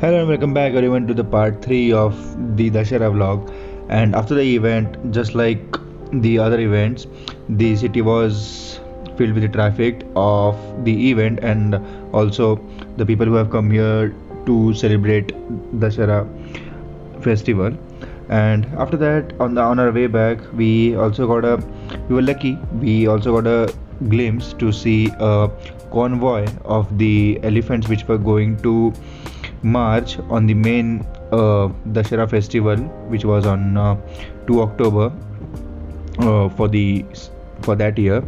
Hello and welcome back everyone to the part 3 of the Dashera vlog. And after the event, just like the other events, the city was filled with the traffic of the event and also the people who have come here to celebrate Dashera festival. And after that, on our way back, we were lucky. We also got a glimpse to see a convoy of the elephants which were going to march on the main Dashera festival, which was on 2 October for that year.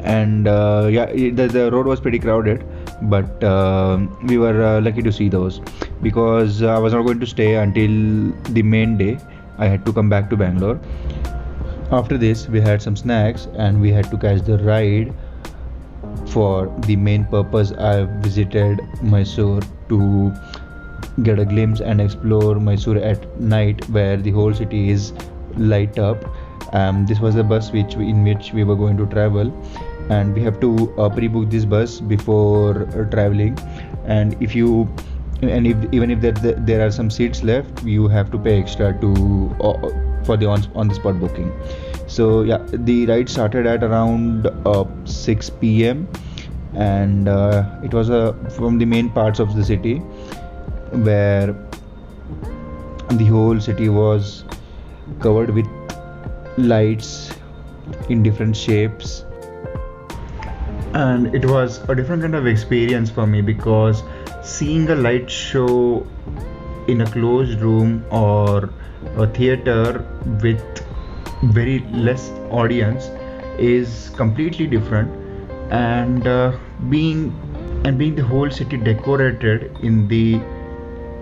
And the road was pretty crowded, but we were lucky to see those because I was not going to stay until the main day. I had to come back to Bangalore. After this, we had some snacks and we had to catch the ride for the main purpose. I visited Mysore to get a glimpse and explore Mysore at night, where the whole city is light up. This was the bus in which we were going to travel, and we have to pre-book this bus before traveling. And even if there are some seats left, you have to pay extra to for the on the spot booking. So yeah, the ride started at around 6 p.m. and it was from the main parts of the city, where the whole city was covered with lights in different shapes. And it was a different kind of experience for me because seeing a light show in a closed room or a theater with very less audience is completely different. And being the whole city decorated in the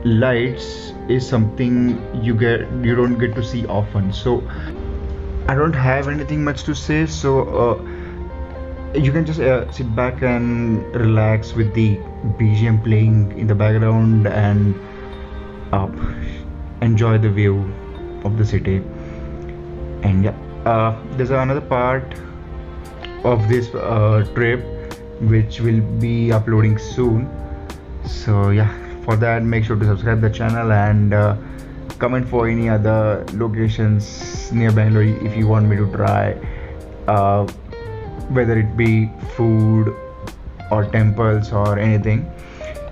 lights is something you don't get to see often. So I don't have anything much to say, so you can just sit back and relax with the BGM playing in the background and enjoy the view of the city. And there's another part of this trip which will be uploading soon. So yeah, for that, make sure to subscribe the channel and comment for any other locations near Bangalore if you want me to try, whether it be food or temples or anything.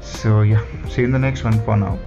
So yeah, see you in the next one. For now.